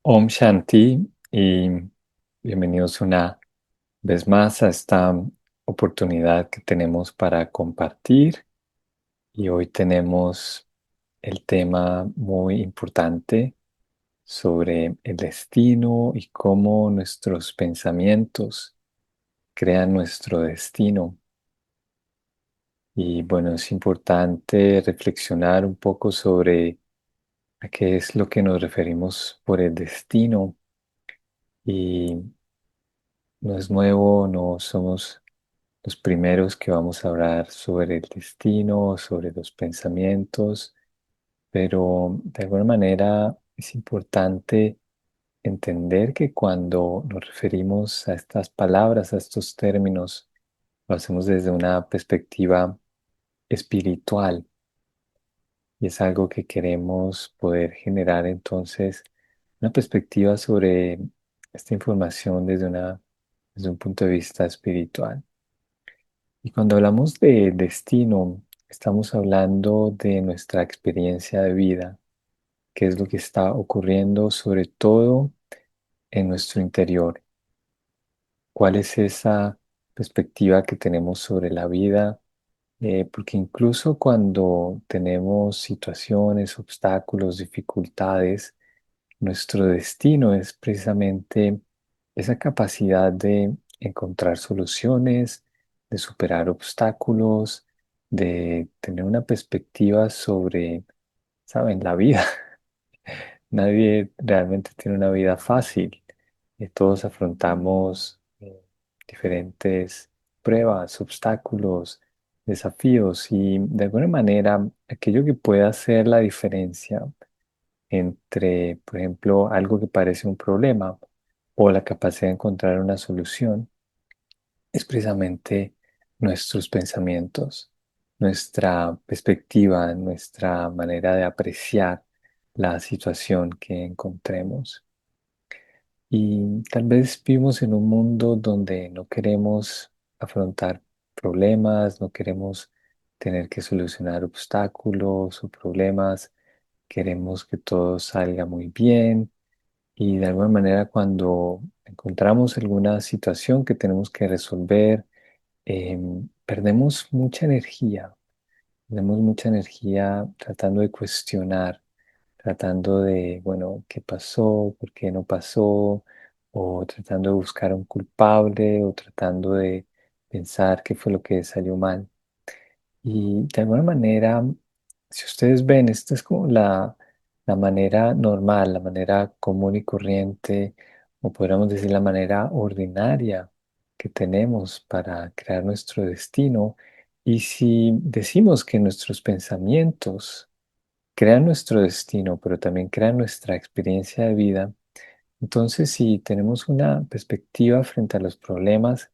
Om Shanti y bienvenidos una vez más a esta oportunidad que tenemos para compartir. Y hoy tenemos el tema muy importante sobre el destino y cómo nuestros pensamientos crean nuestro destino. Y bueno, es importante reflexionar un poco sobre a qué es lo que nos referimos por el destino. Y no es nuevo, no somos los primeros que vamos a hablar sobre el destino, sobre los pensamientos, pero de alguna manera es importante entender que cuando nos referimos a estas palabras, a estos términos, lo hacemos desde una perspectiva espiritual y es algo que queremos poder generar entonces una perspectiva sobre esta información desde un punto de vista espiritual. Y cuando hablamos de destino, estamos hablando de nuestra experiencia de vida, qué es lo que está ocurriendo sobre todo en nuestro interior, cuál es esa perspectiva que tenemos sobre la vida, porque incluso cuando tenemos situaciones, obstáculos, dificultades, nuestro destino es precisamente esa capacidad de encontrar soluciones, de superar obstáculos, de tener una perspectiva sobre, ¿saben? La vida. Nadie realmente tiene una vida fácil. Todos afrontamos diferentes pruebas, obstáculos, desafíos y de alguna manera aquello que pueda hacer la diferencia entre, por ejemplo, algo que parece un problema o la capacidad de encontrar una solución, es precisamente nuestros pensamientos, nuestra perspectiva, nuestra manera de apreciar la situación que encontremos. Y tal vez vivimos en un mundo donde no queremos afrontar problemas, no queremos tener que solucionar obstáculos o problemas, queremos que todo salga muy bien y de alguna manera cuando encontramos alguna situación que tenemos que resolver, perdemos mucha energía tratando de cuestionar, tratando de, bueno, ¿qué pasó? ¿Por qué no pasó? O tratando de buscar a un culpable o tratando de pensar qué fue lo que salió mal. Y de alguna manera, si ustedes ven, esta es como la manera normal, la manera común y corriente, o podríamos decir la manera ordinaria que tenemos para crear nuestro destino. Y si decimos que nuestros pensamientos crean nuestro destino, pero también crean nuestra experiencia de vida, entonces, si tenemos una perspectiva frente a los problemas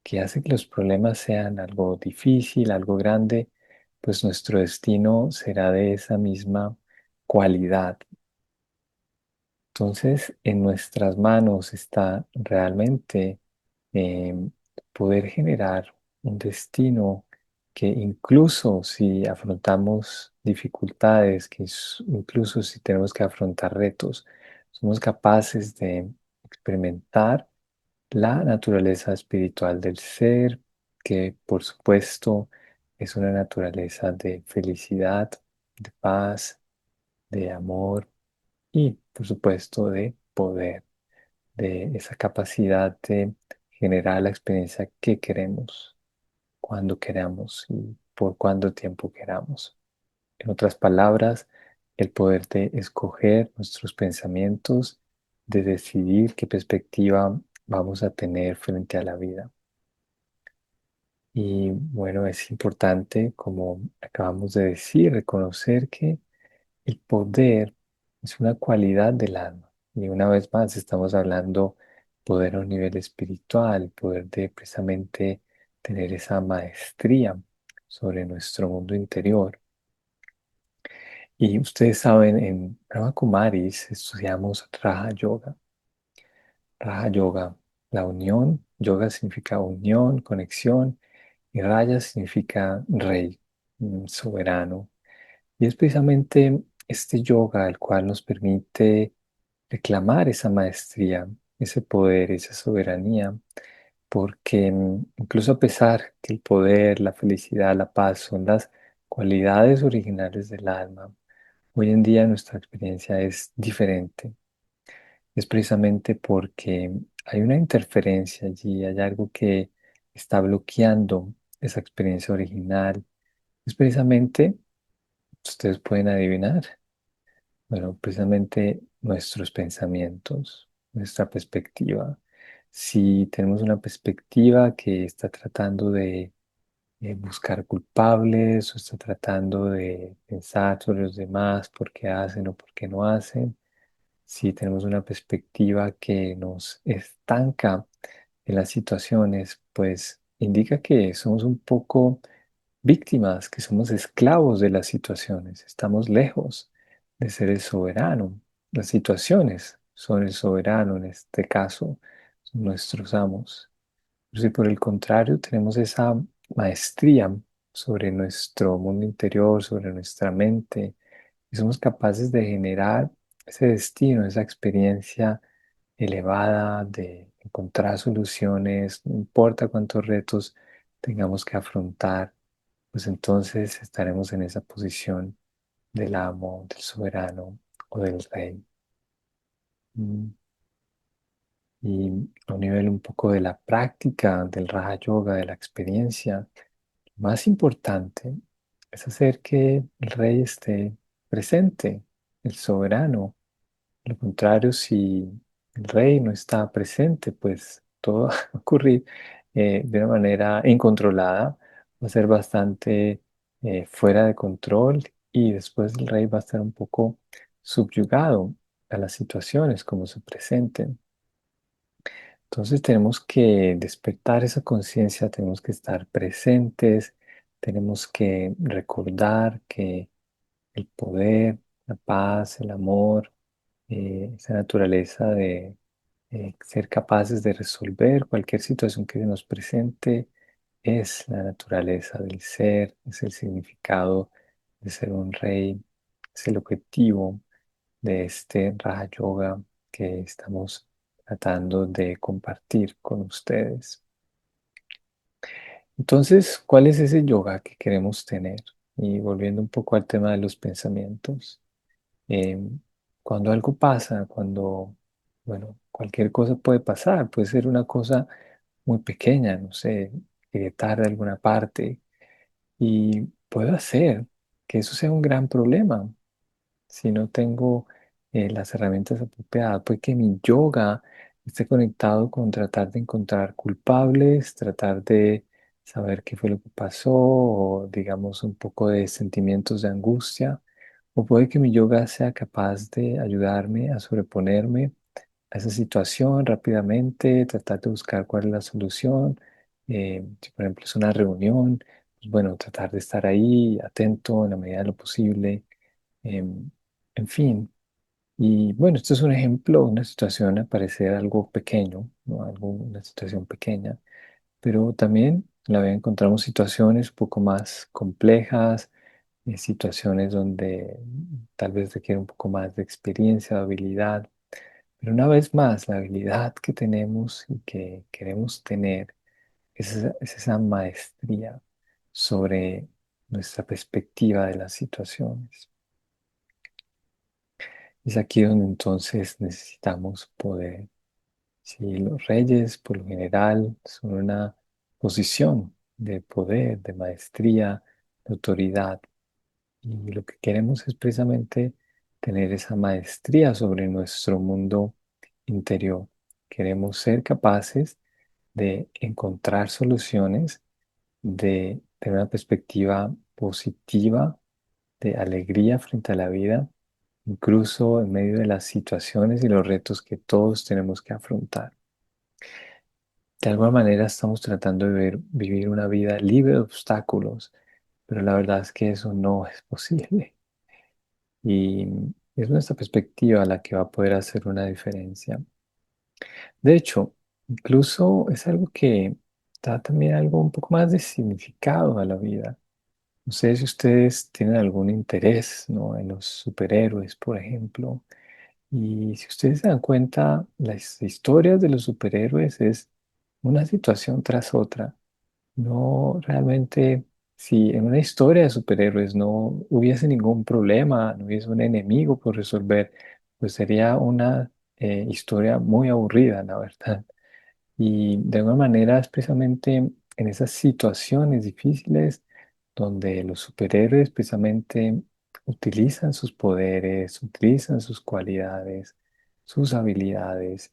que hace que los problemas sean algo difícil, algo grande, pues nuestro destino será de esa misma cualidad. Entonces, en nuestras manos está realmente eh, poder generar un destino que incluso si afrontamos dificultades, incluso si tenemos que afrontar retos, somos capaces de experimentar la naturaleza espiritual del ser, que por supuesto es una naturaleza de felicidad, de paz, de amor y por supuesto de poder, de esa capacidad de generar la experiencia que queremos, cuando queramos y por cuánto tiempo queramos. En otras palabras, el poder de escoger nuestros pensamientos, de decidir qué perspectiva vamos a tener frente a la vida. Y bueno, es importante, como acabamos de decir, reconocer que el poder es una cualidad del alma. Y una vez más estamos hablando poder a un nivel espiritual, poder de precisamente tener esa maestría sobre nuestro mundo interior. Y ustedes saben, en Brahma Kumaris estudiamos Raja Yoga. Raja Yoga, la unión. Yoga significa unión, conexión. Y Raya significa rey, soberano. Y es precisamente este yoga el cual nos permite reclamar esa maestría, ese poder, esa soberanía, porque incluso a pesar que el poder, la felicidad, la paz son las cualidades originales del alma, hoy en día nuestra experiencia es diferente. Es precisamente porque hay una interferencia allí, hay algo que está bloqueando esa experiencia original. Es precisamente, ustedes pueden adivinar, bueno, precisamente nuestros pensamientos, nuestra perspectiva. Si tenemos una perspectiva que está tratando de buscar culpables o está tratando de pensar sobre los demás, por qué hacen o por qué no hacen, si tenemos una perspectiva que nos estanca en las situaciones, pues indica que somos un poco víctimas, que somos esclavos de las situaciones. Estamos lejos de ser el soberano. Las situaciones son el soberano en este caso, son nuestros amos. Pero si por el contrario tenemos esa maestría sobre nuestro mundo interior, sobre nuestra mente, y somos capaces de generar ese destino, esa experiencia elevada de encontrar soluciones, no importa cuántos retos tengamos que afrontar, pues entonces estaremos en esa posición del amo, del soberano o del rey. Mm. Y a un nivel un poco de la práctica del Raja Yoga, de la experiencia, lo más importante es hacer que el rey esté presente, el soberano. Lo contrario, si el rey no está presente, pues todo va a ocurrir de una manera incontrolada, va a ser bastante fuera de control y después el rey va a estar un poco subyugado a las situaciones como se presenten. Entonces tenemos que despertar esa conciencia, tenemos que estar presentes, tenemos que recordar que el poder, la paz, el amor, esa naturaleza de ser capaces de resolver cualquier situación que se nos presente, es la naturaleza del ser, es el significado de ser un rey, es el objetivo de este Raja Yoga que estamos tratando de compartir con ustedes. Entonces, ¿cuál es ese yoga que queremos tener? Y volviendo un poco al tema de los pensamientos. eh, Cuando algo pasa, cuando, bueno, cualquier cosa puede pasar, puede ser una cosa muy pequeña, no sé, llegué tarde a alguna parte y puedo hacer que eso sea un gran problema si no tengo las herramientas apropiadas. Puede que mi yoga esté conectado con tratar de encontrar culpables, tratar de saber qué fue lo que pasó o digamos un poco de sentimientos de angustia. O puede que mi yoga sea capaz de ayudarme a sobreponerme a esa situación rápidamente, tratar de buscar cuál es la solución. Si por ejemplo es una reunión, pues bueno, tratar de estar ahí atento en la medida de lo posible. Em, en fin, y bueno, esto es un ejemplo, una situación a parecer algo pequeño, ¿no? Una situación pequeña, pero también en la vida encontramos situaciones un poco más complejas, situaciones donde tal vez requiere un poco más de experiencia, de habilidad, pero una vez más, la habilidad que tenemos y que queremos tener es esa maestría sobre nuestra perspectiva de las situaciones. Es aquí donde entonces necesitamos poder. Si los reyes, por lo general, son una posición de poder, de maestría, de autoridad, y lo que queremos es precisamente tener esa maestría sobre nuestro mundo interior. Queremos ser capaces de encontrar soluciones, de tener una perspectiva positiva, de alegría frente a la vida, incluso en medio de las situaciones y los retos que todos tenemos que afrontar. De alguna manera estamos tratando de vivir una vida libre de obstáculos, pero la verdad es que eso no es posible. Y es nuestra perspectiva la que va a poder hacer una diferencia. De hecho, incluso es algo que da también algo un poco más de significado a la vida. No sé si ustedes tienen algún interés, ¿no? En los superhéroes, por ejemplo. Y si ustedes se dan cuenta, las historias de los superhéroes es una situación tras otra. No, realmente, si en una historia de superhéroes no hubiese ningún problema, no hubiese un enemigo por resolver, pues sería una historia muy aburrida, la verdad. Y de alguna manera es precisamente en esas situaciones difíciles donde los superhéroes precisamente utilizan sus poderes, utilizan sus cualidades, sus habilidades.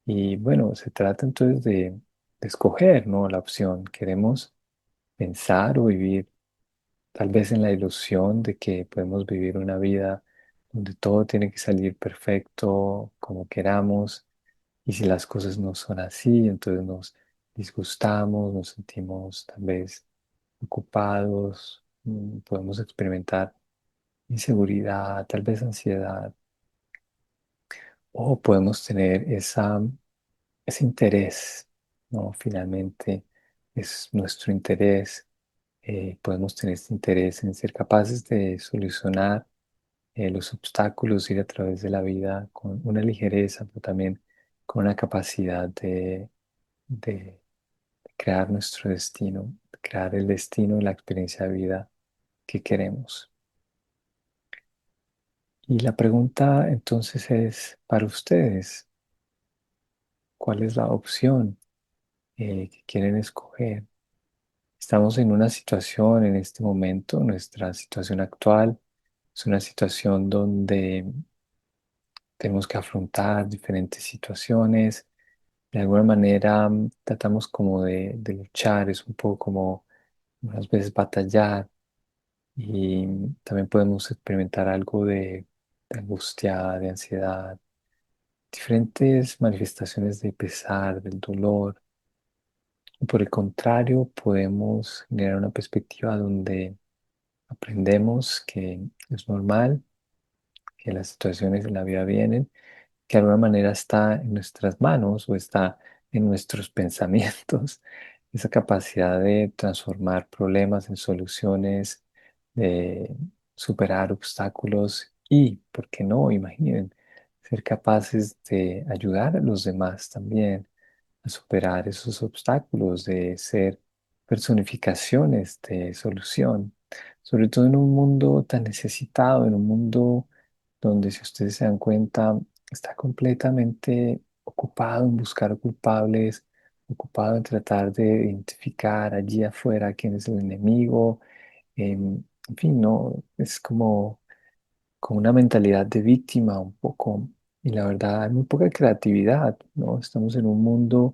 Y bueno, se trata entonces de escoger, ¿no? La opción. Queremos pensar o vivir tal vez en la ilusión de que podemos vivir una vida donde todo tiene que salir perfecto, como queramos, y si las cosas no son así, entonces nos disgustamos, nos sentimos tal vez ocupados, podemos experimentar inseguridad, tal vez ansiedad, o podemos tener ese interés, ¿no? Finalmente es nuestro interés, podemos tener este interés en ser capaces de solucionar los obstáculos, ir a través de la vida con una ligereza, pero también con una capacidad de crear nuestro destino, crear el destino y la experiencia de vida que queremos. Y la pregunta entonces es para ustedes, ¿cuál es la opción que quieren escoger? Estamos en una situación en este momento, nuestra situación actual es una situación donde tenemos que afrontar diferentes situaciones. De alguna manera tratamos como de luchar, es un poco como unas veces batallar y también podemos experimentar algo de angustia, de ansiedad, diferentes manifestaciones de pesar, del dolor. Por el contrario, podemos generar una perspectiva donde aprendemos que es normal, que las situaciones en la vida vienen, que de alguna manera está en nuestras manos o está en nuestros pensamientos, esa capacidad de transformar problemas en soluciones, de superar obstáculos y, ¿por qué no? Imaginen, ser capaces de ayudar a los demás también a superar esos obstáculos, de ser personificaciones de solución, sobre todo en un mundo tan necesitado, en un mundo donde, si ustedes se dan cuenta, está completamente ocupado en buscar culpables, ocupado en tratar de identificar allí afuera quién es el enemigo. En fin, no, es como una mentalidad de víctima un poco. Y la verdad, hay muy poca creatividad, ¿no? Estamos en un mundo,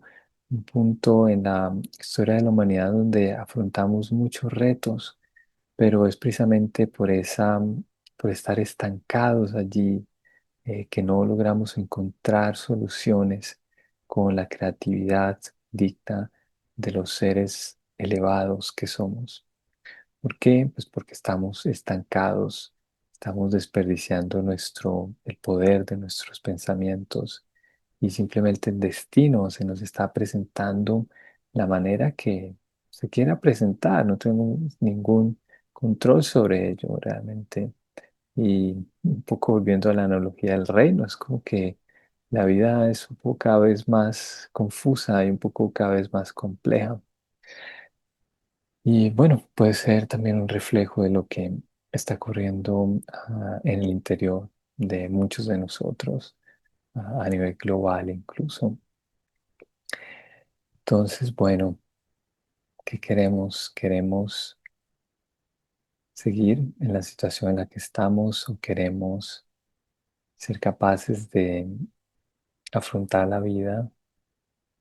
un punto en la historia de la humanidad donde afrontamos muchos retos, pero es precisamente por estar estancados allí, que no logramos encontrar soluciones con la creatividad digna de los seres elevados que somos. ¿Por qué? Pues porque estamos estancados, estamos desperdiciando el poder de nuestros pensamientos y simplemente el destino se nos está presentando la manera que se quiera presentar. No tenemos ningún control sobre ello realmente. Y un poco volviendo a la analogía del reino, es como que la vida es un poco cada vez más confusa y un poco cada vez más compleja. Y bueno, puede ser también un reflejo de lo que está ocurriendo en el interior de muchos de nosotros, a nivel global incluso. Entonces, bueno, ¿qué queremos? ¿Queremos seguir en la situación en la que estamos o queremos ser capaces de afrontar la vida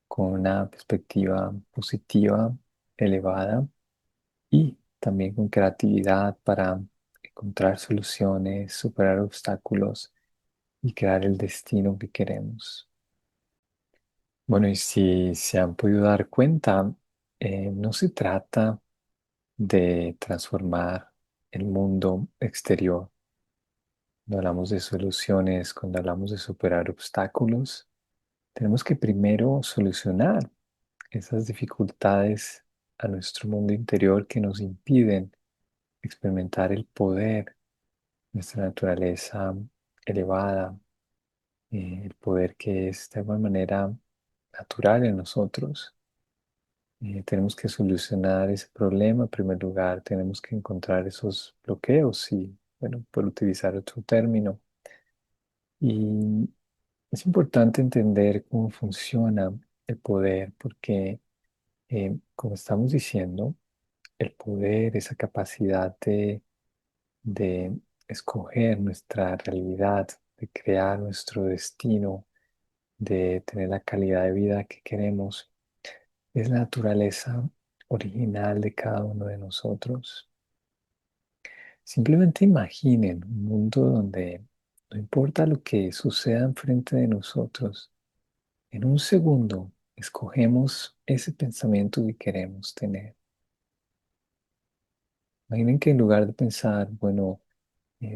con una perspectiva positiva, elevada y también con creatividad para encontrar soluciones, superar obstáculos y crear el destino que queremos? Bueno, y si se han podido dar cuenta, no se trata de transformar el mundo exterior. Cuando hablamos de soluciones, cuando hablamos de superar obstáculos, tenemos que primero solucionar esas dificultades a nuestro mundo interior que nos impiden experimentar el poder, nuestra naturaleza elevada, el poder que es de alguna manera natural en nosotros. Tenemos que solucionar ese problema. En primer lugar, tenemos que encontrar esos bloqueos y, bueno, por utilizar otro término. Y es importante entender cómo funciona el poder, porque, como estamos diciendo, el poder, esa capacidad de escoger nuestra realidad, de crear nuestro destino, de tener la calidad de vida que queremos, es la naturaleza original de cada uno de nosotros. Simplemente imaginen un mundo donde no importa lo que suceda enfrente de nosotros, en un segundo escogemos ese pensamiento que queremos tener. Imaginen que en lugar de pensar, bueno,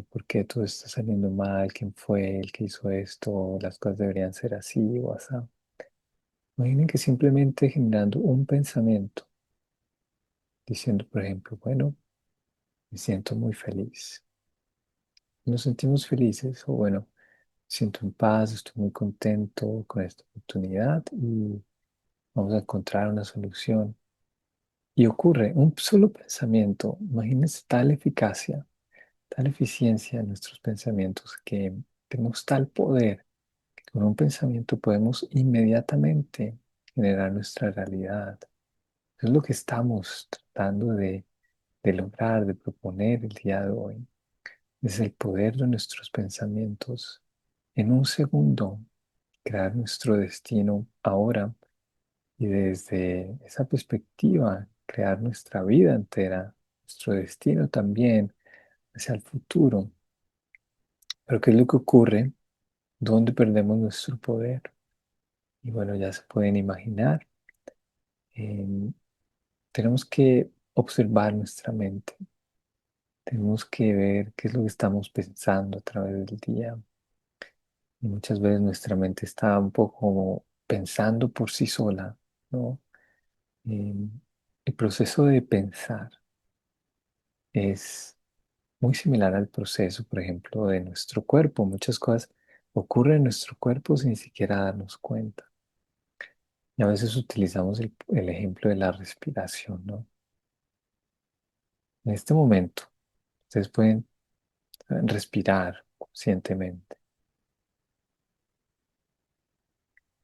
¿por qué todo está saliendo mal? ¿Quién fue el que hizo esto? Las cosas deberían ser así o así. Imaginen que simplemente generando un pensamiento, diciendo, por ejemplo, bueno, me siento muy feliz. Nos sentimos felices o bueno, me siento en paz, estoy muy contento con esta oportunidad y vamos a encontrar una solución. Y ocurre un solo pensamiento. Imagínense tal eficacia, tal eficiencia en nuestros pensamientos que tenemos tal poder que con un pensamiento podemos inmediatamente generar nuestra realidad. Eso es lo que estamos tratando de lograr, de proponer el día de hoy. Es el poder de nuestros pensamientos. En un segundo, crear nuestro destino ahora y desde esa perspectiva, crear nuestra vida entera, nuestro destino también hacia el futuro. Pero ¿qué es lo que ocurre? ¿Dónde perdemos nuestro poder? Y bueno, ya se pueden imaginar. em, Tenemos que observar nuestra mente. Tenemos que ver qué es lo que estamos pensando a través del día. Y muchas veces nuestra mente está un poco como pensando por sí sola, ¿no? Em, el proceso de pensar es muy similar al proceso, por ejemplo, de nuestro cuerpo. Muchas cosas ocurren en nuestro cuerpo sin siquiera darnos cuenta. Y a veces utilizamos el ejemplo de la respiración, ¿no? En este momento, ustedes pueden respirar conscientemente.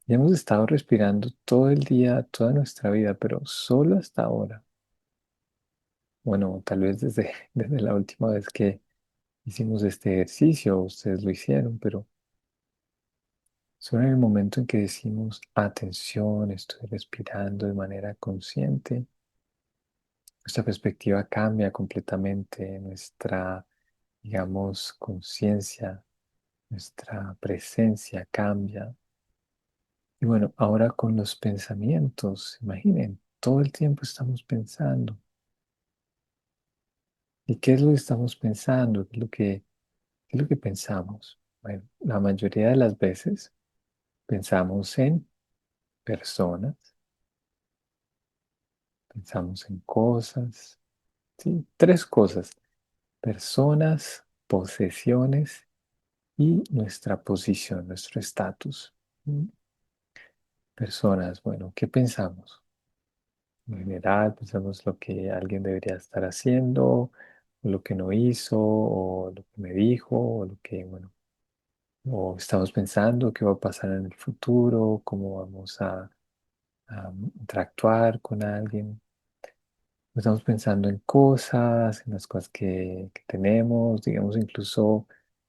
Y hemos estado respirando todo el día, toda nuestra vida, pero solo hasta ahora. Bueno, tal vez desde, desde la última vez que hicimos este ejercicio, ustedes lo hicieron, pero solo en el momento en que decimos, atención, estoy respirando de manera consciente, nuestra perspectiva cambia completamente, nuestra, digamos, conciencia, nuestra presencia cambia. Y bueno, ahora con los pensamientos, imaginen, todo el tiempo estamos pensando. ¿Y qué es lo que estamos pensando? ¿Qué es lo que pensamos? Bueno, la mayoría de las veces pensamos en personas, pensamos en cosas, ¿sí? Tres cosas: personas, posesiones y nuestra posición, nuestro estatus. ¿Mm? Personas, bueno, ¿qué pensamos? En general, pensamos lo que alguien debería estar haciendo, o lo que no hizo, o lo que me dijo, o lo que, bueno, o estamos pensando qué va a pasar en el futuro, cómo vamos a interactuar con alguien. Estamos pensando en cosas, en las cosas que tenemos, digamos, incluso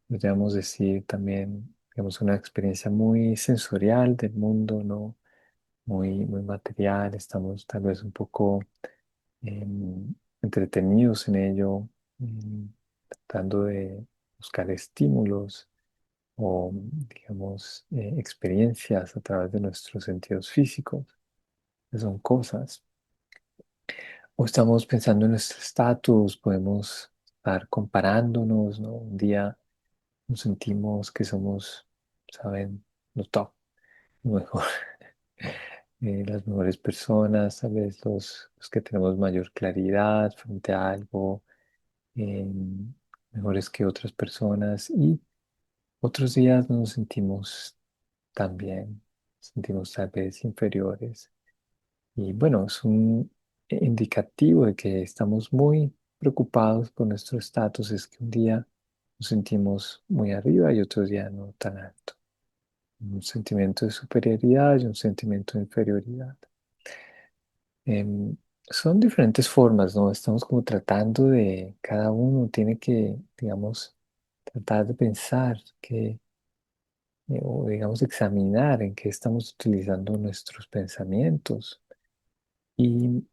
podríamos decir también, digamos, una experiencia muy sensorial del mundo, ¿no? Muy material, estamos tal vez un poco entretenidos en ello, tratando de buscar estímulos o, digamos, experiencias a través de nuestros sentidos físicos, que son cosas. O estamos pensando en nuestro estatus, podemos estar comparándonos, ¿no? Un día nos sentimos que somos, ¿saben? Lo top, lo mejor, las mejores personas, tal vez los que tenemos mayor claridad frente a algo, eh, mejores que otras personas y otros días no nos sentimos también, sentimos tal vez inferiores. Y bueno, es un indicativo de que estamos muy preocupados por nuestro estatus, es que un día nos sentimos muy arriba y otro día no tan alto. Un sentimiento de superioridad y un sentimiento de inferioridad. Em, Son diferentes formas, ¿no? Estamos como tratando de, cada uno tiene que, digamos, tratar de pensar que, o digamos, examinar en qué estamos utilizando nuestros pensamientos. Y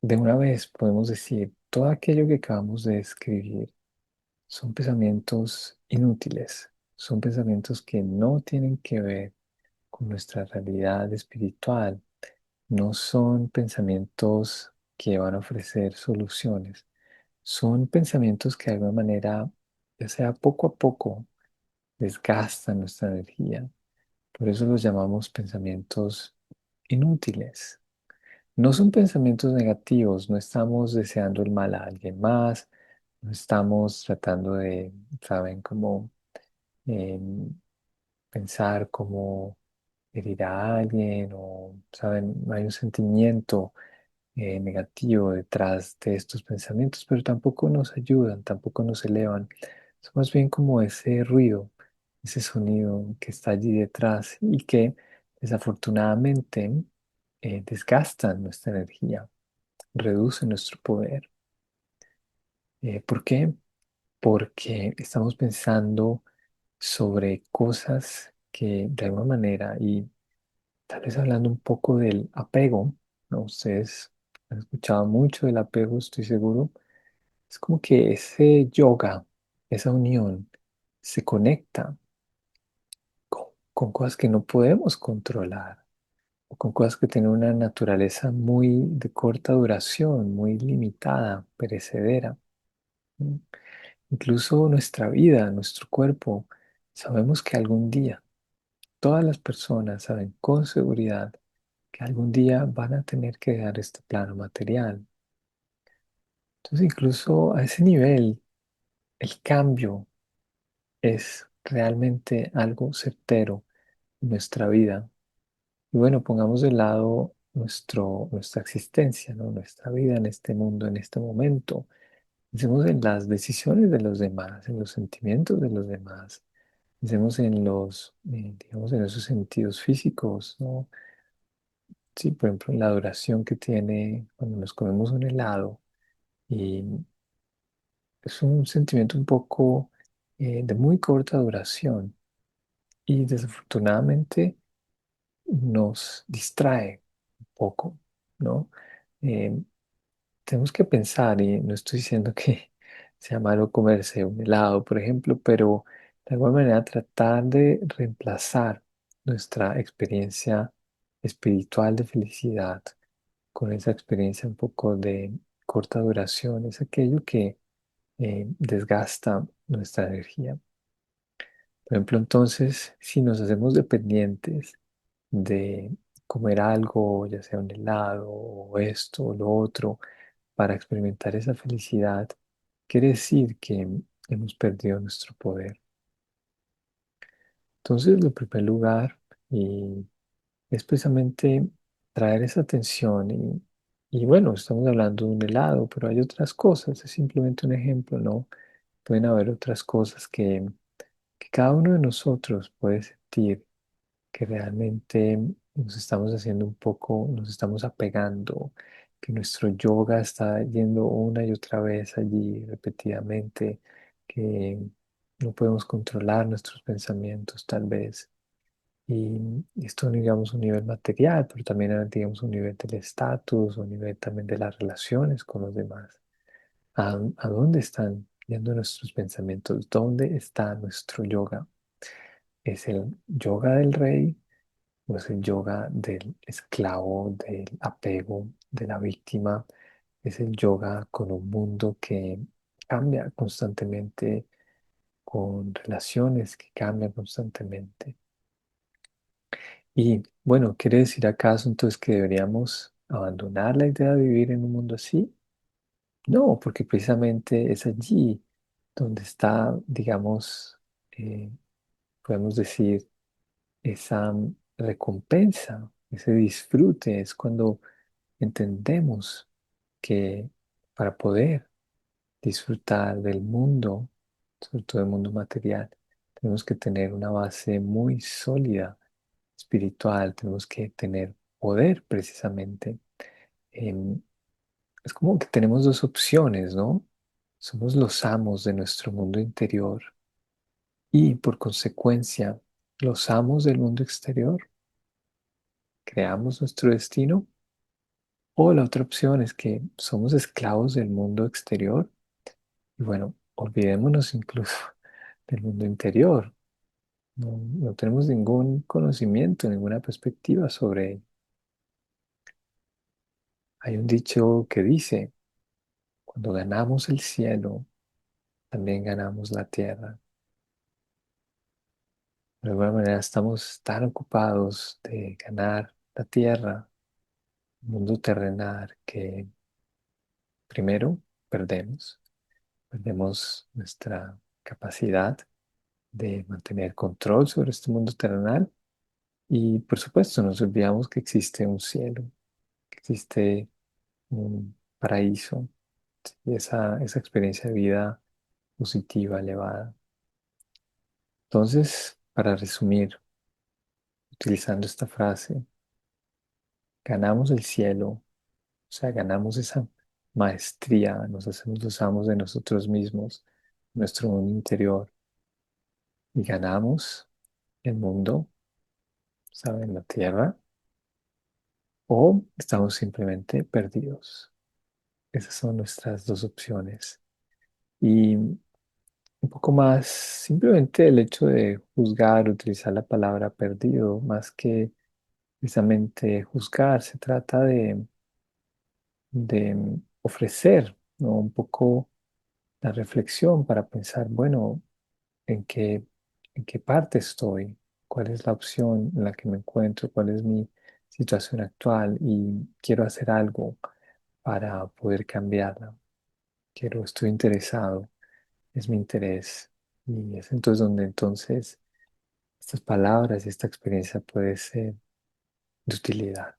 de una vez podemos decir, todo aquello que acabamos de describir son pensamientos inútiles, son pensamientos que no tienen que ver con nuestra realidad espiritual, no son pensamientos que van a ofrecer soluciones, son pensamientos que de alguna manera, ya sea poco a poco, desgastan nuestra energía. Por eso los llamamos pensamientos inútiles. No son pensamientos negativos, no estamos deseando el mal a alguien más, no estamos tratando de, saben, como em, pensar cómo herir a alguien o, saben, no hay un sentimiento negativo detrás de estos pensamientos, pero tampoco nos ayudan, tampoco nos elevan. Es más bien como ese ruido, ese sonido que está allí detrás y que desafortunadamente desgastan nuestra energía, reducen nuestro poder. ¿Por qué? Porque estamos pensando sobre cosas que de alguna manera, y tal vez hablando un poco del apego, ¿no? Ustedes han escuchado mucho del apego, estoy seguro. Es como que ese yoga, esa unión, se conecta con cosas que no podemos controlar, o con cosas que tienen una naturaleza muy de corta duración, muy limitada, perecedera. ¿No? Incluso nuestra vida, nuestro cuerpo, sabemos que algún día, todas las personas saben con seguridad que algún día van a tener que dejar este plano material. Entonces, incluso a ese nivel, el cambio es realmente algo certero en nuestra vida. Y bueno, pongamos de lado nuestra existencia, ¿no? Nuestra vida en este mundo, en este momento. Pensemos en las decisiones de los demás, en los sentimientos de los demás. Pensemos en digamos, en esos sentidos físicos, ¿no? Sí, por ejemplo, en la duración que tiene cuando nos comemos un helado. Y es un sentimiento un poco de muy corta duración y desafortunadamente nos distrae un poco, ¿no? Eh, Tenemos que pensar, y no estoy diciendo que sea malo comerse un helado, por ejemplo, pero de alguna manera tratar de reemplazar nuestra experiencia espiritual de felicidad con esa experiencia un poco de corta duración, es aquello que desgasta nuestra energía. Por ejemplo, entonces, si nos hacemos dependientes de comer algo, ya sea un helado o esto o lo otro, para experimentar esa felicidad, quiere decir que hemos perdido nuestro poder. Entonces, en primer lugar, y es precisamente traer esa atención y bueno, estamos hablando de un helado, pero hay otras cosas, es simplemente un ejemplo, ¿no? Pueden haber otras cosas que cada uno de nosotros puede sentir que realmente nos estamos haciendo un poco, nos estamos apegando, que nuestro yoga está yendo una y otra vez allí repetidamente, que no podemos controlar nuestros pensamientos tal vez. Y esto, digamos, un nivel material, pero también, digamos, un nivel del estatus, un nivel también de las relaciones con los demás. ¿A dónde están yendo nuestros pensamientos? ¿Dónde está nuestro yoga? ¿Es el yoga del rey o es el yoga del esclavo, del apego, de la víctima? ¿Es el yoga con un mundo que cambia constantemente, con relaciones que cambian constantemente? Y bueno, ¿quiere decir acaso entonces que deberíamos abandonar la idea de vivir en un mundo así? No, porque precisamente es allí donde está, digamos, eh, podemos decir, esa recompensa, ese disfrute, es cuando entendemos que para poder disfrutar del mundo, sobre todo el mundo material, tenemos que tener una base muy sólida espiritual, tenemos que tener poder precisamente. Em, es como que tenemos dos opciones, ¿no? Somos los amos de nuestro mundo interior y por consecuencia los amos del mundo exterior, creamos nuestro destino. O la otra opción es que somos esclavos del mundo exterior y bueno, olvidémonos incluso del mundo interior. No tenemos ningún conocimiento, ninguna perspectiva sobre ello. Hay un dicho que dice, cuando ganamos el cielo, también ganamos la tierra. De alguna manera estamos tan ocupados de ganar la tierra, el mundo terrenal, que primero perdemos, perdemos nuestra capacidad de mantener control sobre este mundo terrenal y por supuesto nos olvidamos que existe un cielo, que existe un paraíso y esa experiencia de vida positiva, elevada. Entonces, para resumir, utilizando esta frase, ganamos el cielo, o sea, ganamos esa maestría, nos hacemos los amos de nosotros mismos, nuestro mundo interior, y ganamos el mundo, ¿saben? La tierra, o estamos simplemente perdidos. Esas son nuestras dos opciones. Y un poco más, simplemente el hecho de juzgar, utilizar la palabra perdido, más que precisamente juzgar, se trata de ofrecer, ¿no? Un poco la reflexión para pensar, bueno, ¿en qué, en qué parte estoy? ¿Cuál es la opción en la que me encuentro? ¿Cuál es mi situación actual? Y quiero hacer algo para poder cambiarla. Estoy interesado, es mi interés. Y es entonces donde entonces estas palabras y esta experiencia puede ser de utilidad.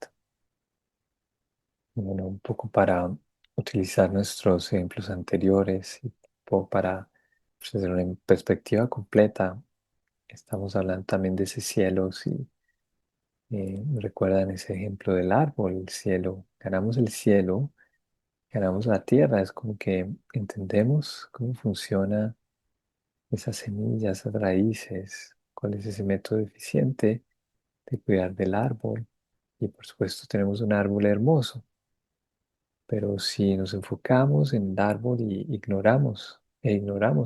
Bueno, un poco para utilizar nuestros ejemplos anteriores y un poco para pues, hacer una perspectiva completa. Estamos hablando también de ese cielo, si recuerdan ese ejemplo del árbol, el cielo, ganamos la tierra, es como que entendemos cómo funciona esas semillas, esas raíces, cuál es ese método eficiente de cuidar del árbol. Y por supuesto tenemos un árbol hermoso, pero si nos enfocamos en el árbol y ignoramos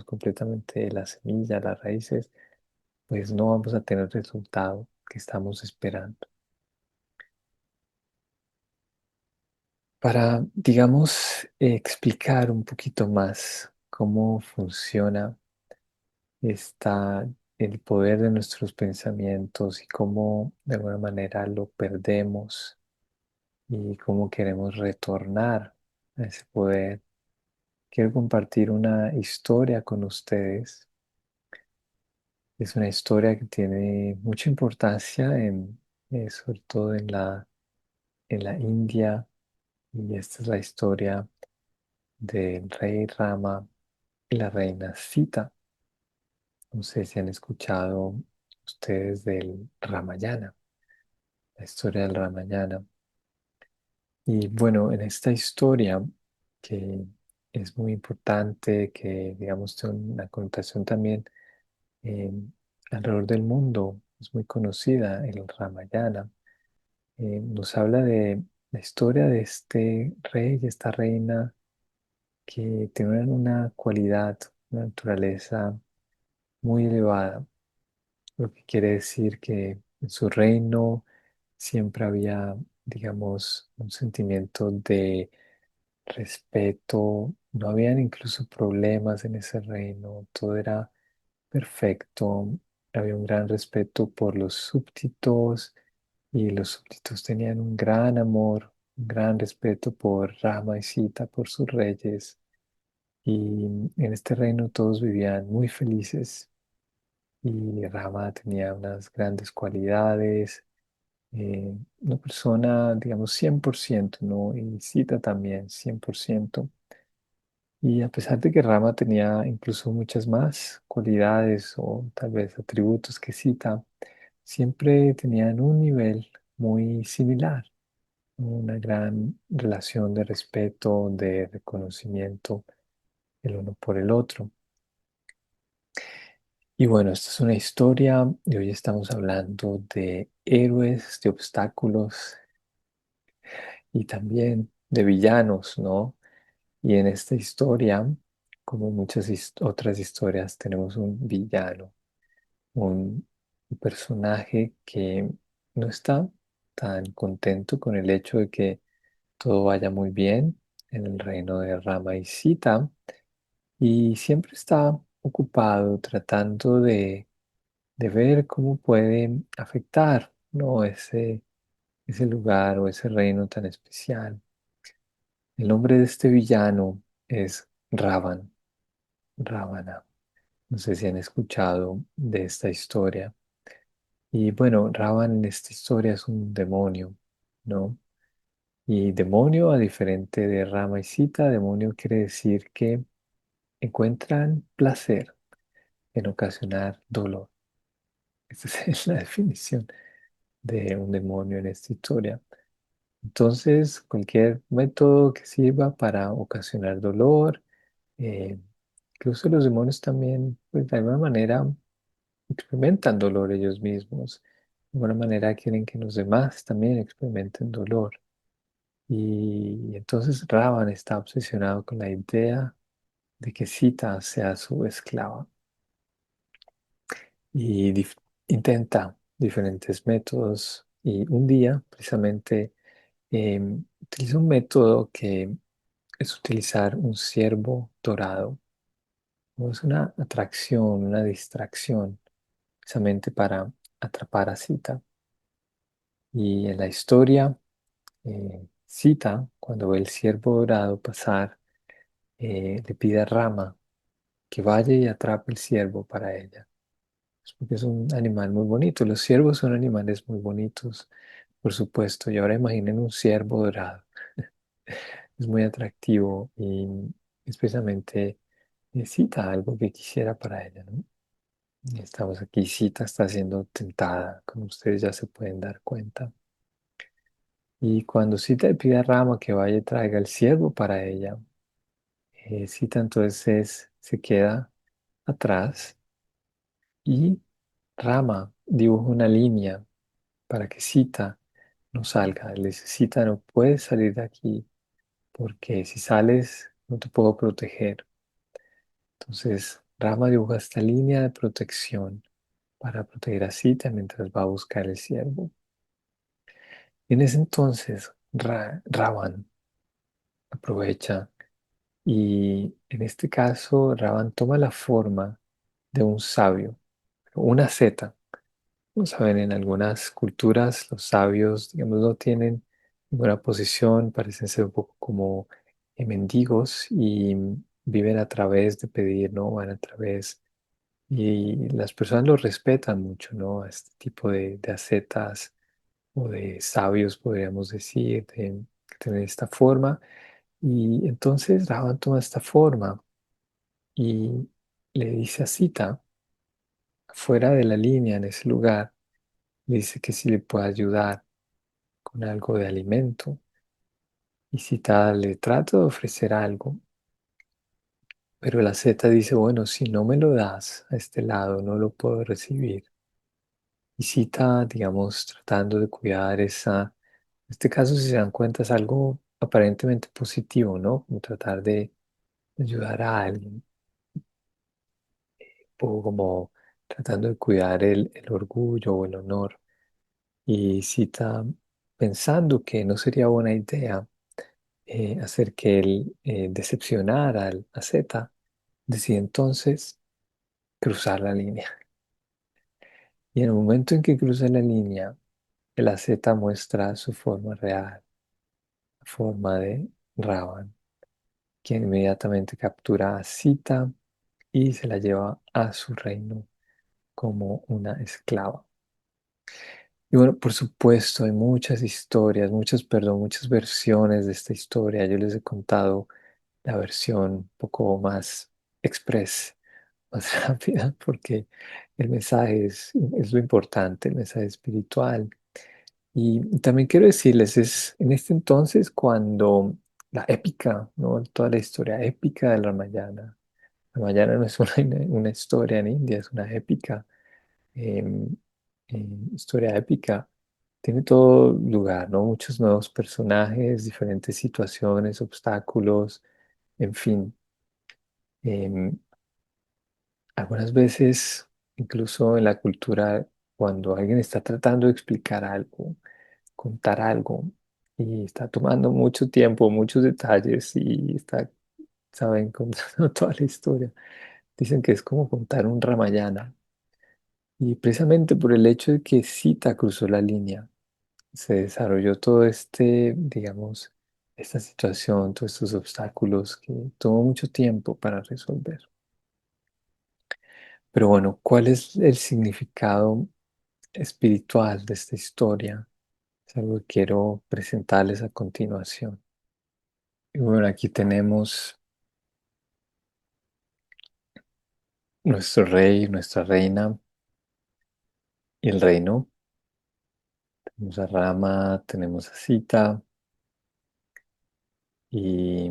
completamente la semilla, las raíces, pues no vamos a tener el resultado que estamos esperando. Para, digamos, explicar un poquito más cómo funciona el poder de nuestros pensamientos y cómo de alguna manera lo perdemos y cómo queremos retornar a ese poder. Quiero compartir una historia con ustedes. Es una historia que tiene mucha importancia sobre todo en la India, y esta es la historia del rey Rama y la reina Sita. No sé si han escuchado ustedes del Ramayana, la historia del Ramayana. Y bueno, en esta historia, que es muy importante, que digamos tiene una connotación también eh, alrededor del mundo, es muy conocida, el Ramayana, nos habla de la historia de este rey y esta reina que tienen una cualidad, una naturaleza muy elevada, lo que quiere decir que en su reino siempre había, digamos, un sentimiento de respeto, no habían incluso problemas en ese reino, todo era perfecto, había un gran respeto por los súbditos y los súbditos tenían un gran amor, un gran respeto por Rama y Sita, por sus reyes, y en este reino todos vivían muy felices. y Rama tenía unas grandes cualidades, una persona, digamos, 100%, ¿no? Y Sita también, 100%. Y a pesar de que Rama tenía incluso muchas más cualidades o tal vez atributos que Sita, siempre tenían un nivel muy similar, una gran relación de respeto, de reconocimiento el uno por el otro. Y bueno, esta es una historia y hoy estamos hablando de héroes, de obstáculos y también de villanos, ¿no? Y en esta historia, como muchas otras historias, tenemos un villano, un personaje que no está tan contento con el hecho de que todo vaya muy bien en el reino de Rama y Sita y siempre está ocupado tratando de ver cómo puede afectar, ¿no? ese lugar o ese reino tan especial. El nombre de este villano es Ravan, Ravana. No sé si han escuchado de esta historia. Y bueno, Ravan en esta historia es un demonio, ¿no? Y demonio, a diferente de Rama y Sita, demonio quiere decir que encuentran placer en ocasionar dolor. Esa es la definición de un demonio en esta historia. Entonces, cualquier método que sirva para ocasionar dolor, eh, incluso los demonios también, pues de alguna manera, experimentan dolor ellos mismos. De alguna manera quieren que los demás también experimenten dolor. Y entonces Ravan está obsesionado con la idea de que Sita sea su esclava y intenta diferentes métodos. Y un día, precisamente, utiliza un método que es utilizar un ciervo dorado. ¿No? Es una atracción, una distracción, precisamente para atrapar a Sita. Y en la historia, Sita, cuando ve el ciervo dorado pasar, le pide a Rama que vaya y atrape el ciervo para ella. Es porque es un animal muy bonito. Los ciervos son animales muy bonitos, por supuesto. Y ahora imaginen un ciervo dorado. Es muy atractivo y especialmente necesita algo que quisiera para ella, ¿no? Y estamos aquí, Sita está siendo tentada, como ustedes ya se pueden dar cuenta. Y cuando Sita le pide a Rama que vaya y traiga el ciervo para ella, Sita entonces se queda atrás y Rama dibuja una línea para que Sita no salga. Le dice, Sita, no puedes salir de aquí porque si sales no te puedo proteger. Entonces Rama dibuja esta línea de protección para proteger a Sita mientras va a buscar el ciervo. Y en ese entonces Ravan aprovecha y en este caso Ravan toma la forma de un sabio, una zeta. Como saben, en algunas culturas los sabios, digamos, no tienen ninguna posición, parecen ser un poco como mendigos y viven a través de pedir, ¿no? Van a través y las personas los respetan mucho, ¿no? A este tipo de ascetas o de sabios, podríamos decir, que tienen esta forma. Y entonces Ravan toma esta forma y le dice a Sita, fuera de la línea, en ese lugar, le dice que si le puede ayudar con algo de alimento. Y Sita le trata de ofrecer algo, pero la Zeta dice, bueno, si no me lo das a este lado, no lo puedo recibir. Y Sita, digamos, tratando de cuidar esa, en este caso, si se dan cuenta, es algo aparentemente positivo, ¿no? Como tratar de ayudar a alguien, o como tratando de cuidar el orgullo o el honor. Y Sita, pensando que no sería buena idea hacer que él decepcionara a Z, decide entonces cruzar la línea. Y en el momento en que cruza la línea, la Z muestra su forma real, la forma de Ravan, quien inmediatamente captura a Sita y se la lleva a su reino. como una esclava. Y bueno, por supuesto, hay muchas historias, perdón, muchas versiones de esta historia. Yo les he contado la versión un poco más express, más rápida, porque el mensaje es lo importante, el mensaje espiritual. Y también quiero decirles, es en este entonces cuando la épica, ¿no? Toda la historia épica de la Ramayana. La Ramayana no es una historia en India, es una épica, em, historia épica. Tiene todo lugar, ¿no? Muchos nuevos personajes, diferentes situaciones, obstáculos, en fin. Em, Algunas veces, incluso en la cultura, cuando alguien está tratando de explicar algo, contar algo, y está tomando mucho tiempo, muchos detalles, y está, saben, contando toda la historia, dicen que es como contar un Ramayana. Y precisamente por el hecho de que Sita cruzó la línea, se desarrolló todo este, digamos, esta situación, todos estos obstáculos que tomó mucho tiempo para resolver. Pero bueno, ¿cuál es el significado espiritual de esta historia? Es algo que quiero presentarles a continuación. Y bueno, aquí tenemos nuestro rey, nuestra reina y el reino. Tenemos a Rama, tenemos a Sita y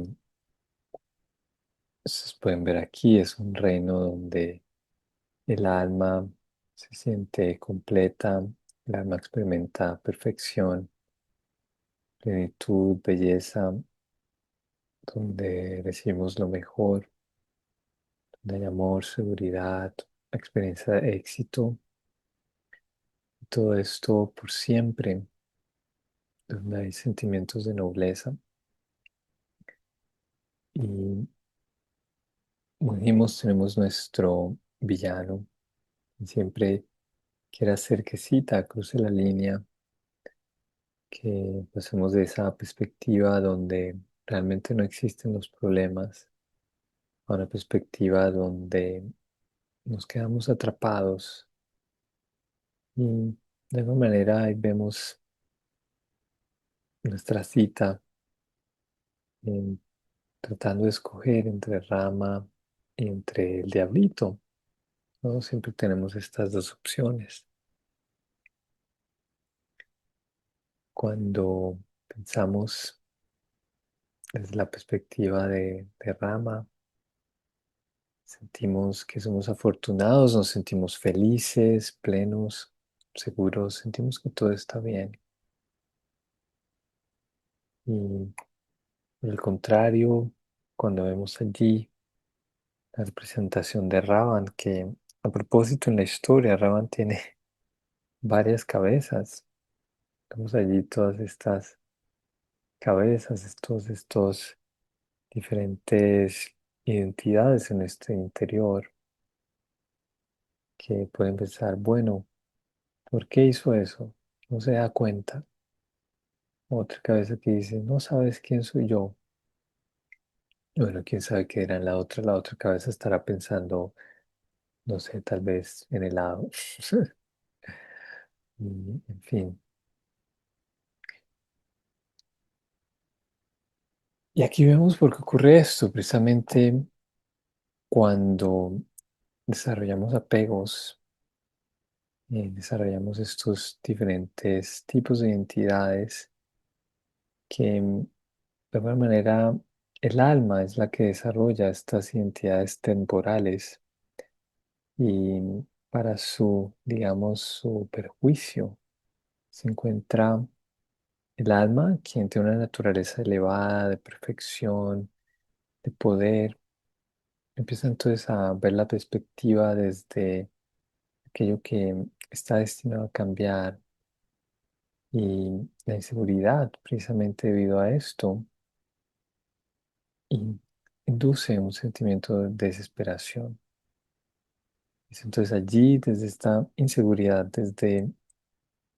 ustedes pueden ver aquí, es un reino donde el alma se siente completa, el alma experimenta perfección, plenitud, belleza, donde recibimos lo mejor, donde hay amor, seguridad, experiencia de éxito, y todo esto por siempre, donde hay sentimientos de nobleza. Y como dijimos, tenemos nuestro villano, que siempre quiere hacer que Sita cruce la línea, que pasemos de esa perspectiva donde realmente no existen los problemas a una perspectiva donde nos quedamos atrapados y de alguna manera ahí vemos nuestra cita tratando de escoger entre Rama y entre el diablito, ¿no? Siempre tenemos estas dos opciones. Cuando pensamos desde la perspectiva de Rama, sentimos que somos afortunados, nos sentimos felices, plenos, seguros, sentimos que todo está bien. Y por el contrario, cuando vemos allí la representación de Ravan, que a propósito en la historia, Ravan tiene varias cabezas. Vemos allí todas estas cabezas, estos diferentes identidades en nuestro interior que pueden pensar, bueno, ¿por qué hizo eso? No se da cuenta. Otra cabeza que dice, no sabes quién soy yo. Bueno, quién sabe qué era en la otra cabeza estará pensando, no sé, tal vez en helado. Y, en fin. Y aquí vemos por qué ocurre esto, precisamente cuando desarrollamos apegos, desarrollamos estos diferentes tipos de identidades que de alguna manera el alma es la que desarrolla estas identidades temporales y para su, digamos, su perjuicio se encuentra el alma, quien tiene una naturaleza elevada de perfección, de poder. Empieza entonces a ver la perspectiva desde aquello que está destinado a cambiar y la inseguridad, precisamente debido a esto, induce un sentimiento de desesperación. Es entonces allí, desde esta inseguridad, desde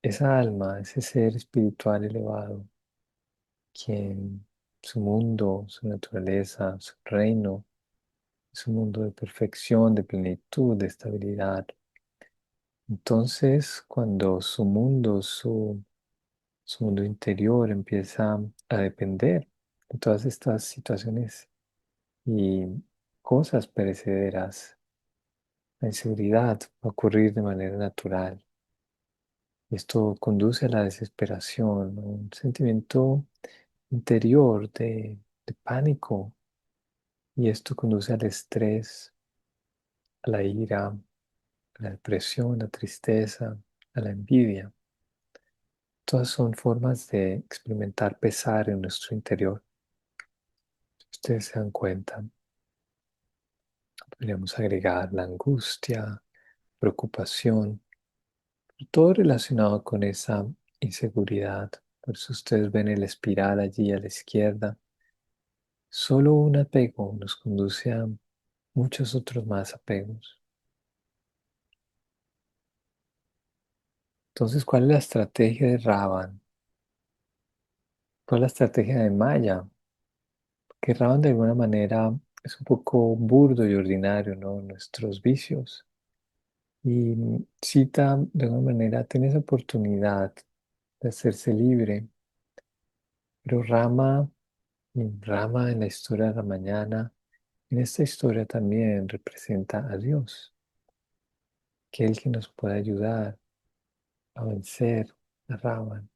esa alma, ese ser espiritual elevado, quien su mundo, su naturaleza, su reino, es un mundo de perfección, de plenitud, de estabilidad, Entonces, cuando su mundo interior empieza a depender de todas estas situaciones y cosas perecederas, la inseguridad va a ocurrir de manera natural. Y esto conduce a la desesperación, ¿no? Un sentimiento interior de pánico. Y esto conduce al estrés, a la ira, a la depresión, a la tristeza, a la envidia. Todas son formas de experimentar pesar en nuestro interior. Si ustedes se dan cuenta, podríamos agregar la angustia, preocupación, todo relacionado con esa inseguridad. Por eso ustedes ven el espiral allí a la izquierda. Solo un apego nos conduce a muchos otros más apegos. Entonces, ¿cuál es la estrategia de Ravan? ¿Cuál es la estrategia de Maya? Que Ravan de alguna manera es un poco burdo y ordinario, ¿no? Nuestros vicios. Y Sita, de alguna manera, tiene esa oportunidad de hacerse libre. Pero Rama en la historia de la mañana, en esta historia también representa a Dios, que es el que nos puede ayudar a vencer a Ravan.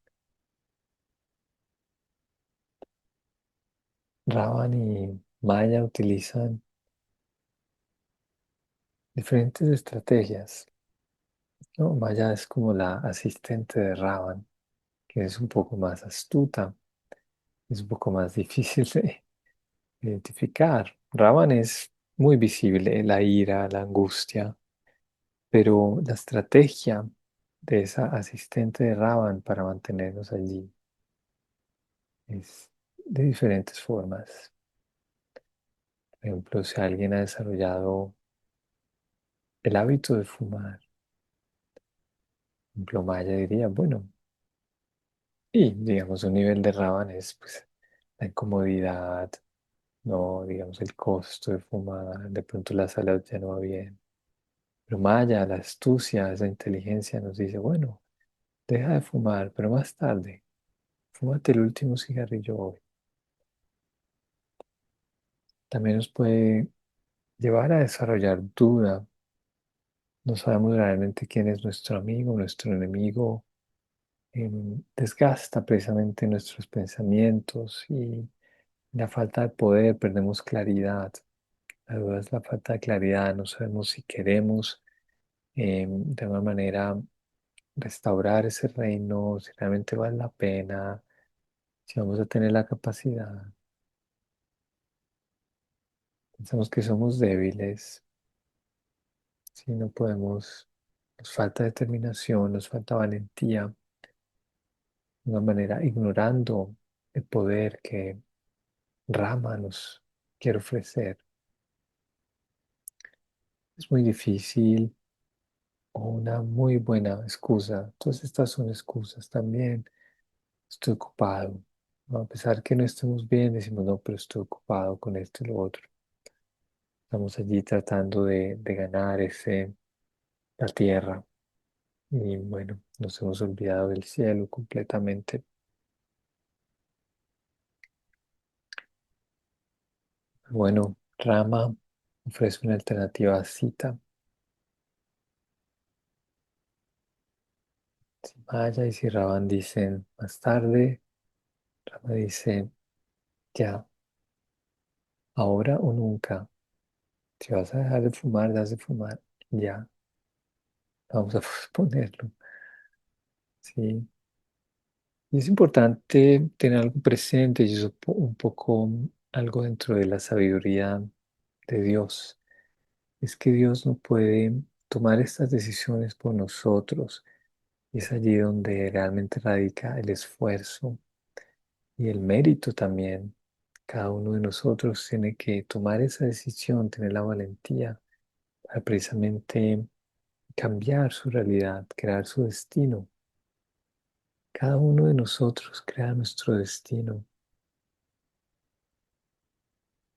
Ravan y Maya utilizan diferentes estrategias, ¿no? Maya es como la asistente de Ravan, que es un poco más astuta, es un poco más difícil de identificar. Ravan es muy visible, la ira, la angustia, pero la estrategia de esa asistente de Ravan para mantenernos allí es de diferentes formas. Por ejemplo, si alguien ha desarrollado el hábito de fumar, por ejemplo, Maya diría, bueno, y digamos un nivel de Ravan es pues la incomodidad, no, digamos el costo de fumar, de pronto la salud ya no va bien. Pero Maya, la astucia, esa inteligencia nos dice, bueno, deja de fumar, pero más tarde, fúmate el último cigarrillo hoy. También nos puede llevar a desarrollar duda. No sabemos realmente quién es nuestro amigo, nuestro enemigo. Desgasta precisamente nuestros pensamientos y la falta de poder, perdemos claridad. La duda es la falta de claridad, no sabemos si queremos de alguna manera restaurar ese reino, si realmente vale la pena, si vamos a tener la capacidad. Pensamos que somos débiles, si no podemos, nos falta determinación, nos falta valentía, de una manera ignorando el poder que Rama nos quiere ofrecer. Es muy difícil o una muy buena excusa. Todas estas son excusas también. Estoy ocupado, ¿no? A pesar que no estemos bien, decimos, no, pero estoy ocupado con esto y lo otro. Estamos allí tratando de ganar la tierra y bueno, nos hemos olvidado del cielo completamente. Bueno, Rama ofrece una alternativa a Sita. Si Maya y si Ravan dicen más tarde, Rama dice ya, ahora o nunca. Si vas a dejar de fumar, das de fumar. Ya, vamos a posponerlo. Sí. Y es importante tener algo presente y eso un poco algo dentro de la sabiduría de Dios. Es que Dios no puede tomar estas decisiones por nosotros. Y es allí donde realmente radica el esfuerzo y el mérito también. Cada uno de nosotros tiene que tomar esa decisión, tener la valentía para precisamente cambiar su realidad, crear su destino. Cada uno de nosotros crea nuestro destino.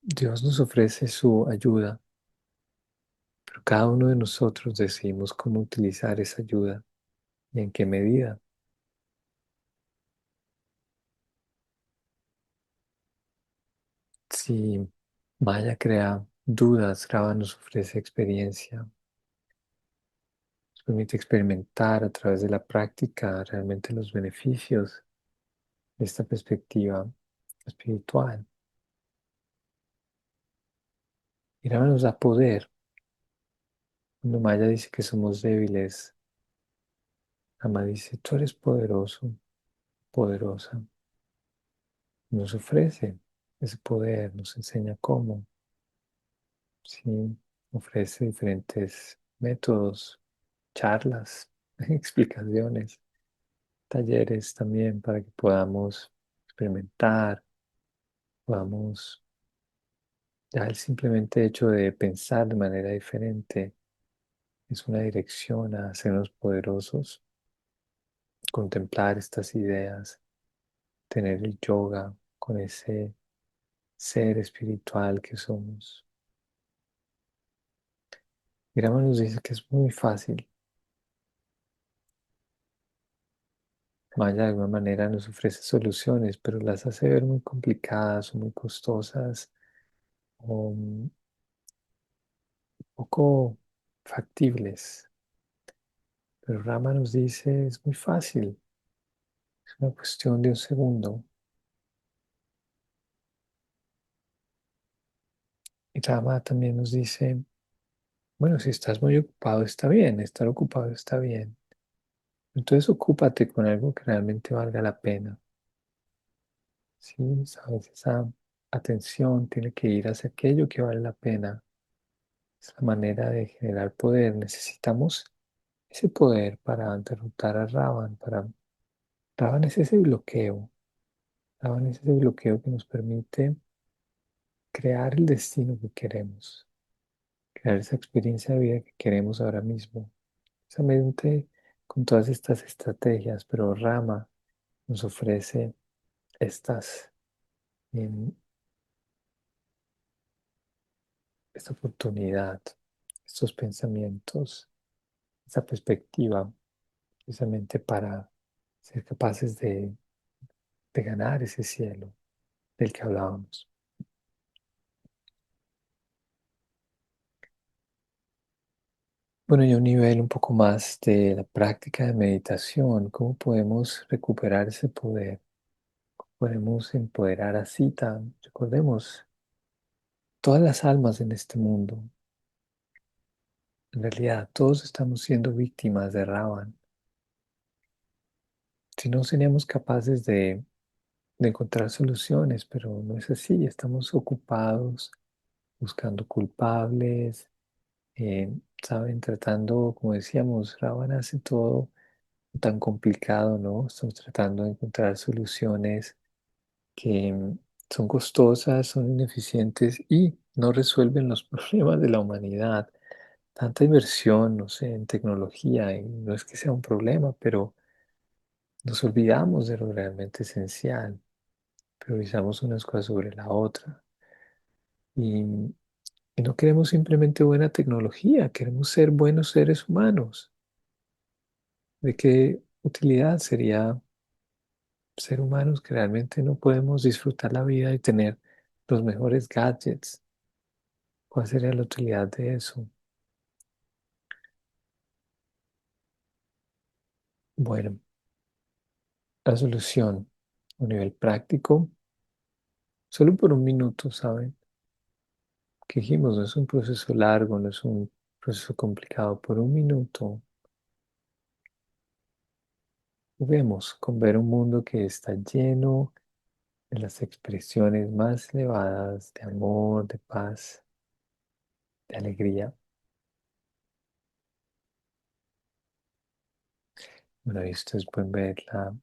Dios nos ofrece su ayuda, pero cada uno de nosotros decidimos cómo utilizar esa ayuda y en qué medida. Si Maya crea dudas, Rava nos ofrece experiencia, nos permite experimentar a través de la práctica realmente los beneficios de esta perspectiva espiritual. Y Rava nos da poder. Cuando Maya dice que somos débiles, Rama dice, tú eres poderoso, poderosa. Nos ofrece ese poder, nos enseña cómo. Sí, ofrece diferentes métodos, charlas, explicaciones, talleres también para que podamos experimentar, podamos, ya el simplemente hecho de pensar de manera diferente es una dirección a hacernos poderosos, contemplar estas ideas, tener el yoga con ese ser espiritual que somos. Grama nos dice que es muy fácil. Maya de alguna manera nos ofrece soluciones, pero las hace ver muy complicadas o muy costosas o poco factibles. Pero Rama nos dice es muy fácil, es una cuestión de un segundo. Y Rama también nos dice, bueno, si estás muy ocupado está bien, estar ocupado está bien. Entonces ocúpate con algo que realmente valga la pena. Sí, sabes, esa atención tiene que ir hacia aquello que vale la pena. Es la manera de generar poder. Necesitamos ese poder para derrotar a Ravan. Ravan es ese bloqueo. Ravan es ese bloqueo que nos permite crear el destino que queremos, crear esa experiencia de vida que queremos ahora mismo. Esa mente con todas estas estrategias, pero Rama nos ofrece estas, em, esta oportunidad, estos pensamientos, esa perspectiva, precisamente para ser capaces de ganar ese cielo del que hablábamos. Bueno, y a un nivel un poco más de la práctica de meditación, ¿cómo podemos recuperar ese poder? ¿Cómo podemos empoderar a Sita? Recordemos, todas las almas en este mundo, en realidad todos estamos siendo víctimas de Ravan. Si no seríamos capaces de encontrar soluciones, pero no es así, estamos ocupados buscando culpables, ¿saben? Tratando, como decíamos, Ravan hace todo tan complicado, ¿no? Estamos tratando de encontrar soluciones que son costosas, son ineficientes y no resuelven los problemas de la humanidad. Tanta inversión, no sé, en tecnología, y no es que sea un problema, pero nos olvidamos de lo realmente esencial, priorizamos unas cosas sobre la otra y, y no queremos simplemente buena tecnología, queremos ser buenos seres humanos. ¿De qué utilidad sería ser humanos que realmente no podemos disfrutar la vida y tener los mejores gadgets? ¿Cuál sería la utilidad de eso? Bueno, la solución a nivel práctico, solo por un minuto, ¿saben? Que dijimos, no es un proceso largo, no es un proceso complicado. Por un minuto, juguemos con ver un mundo que está lleno de las expresiones más elevadas de amor, de paz, de alegría. Bueno, y ustedes pueden ver la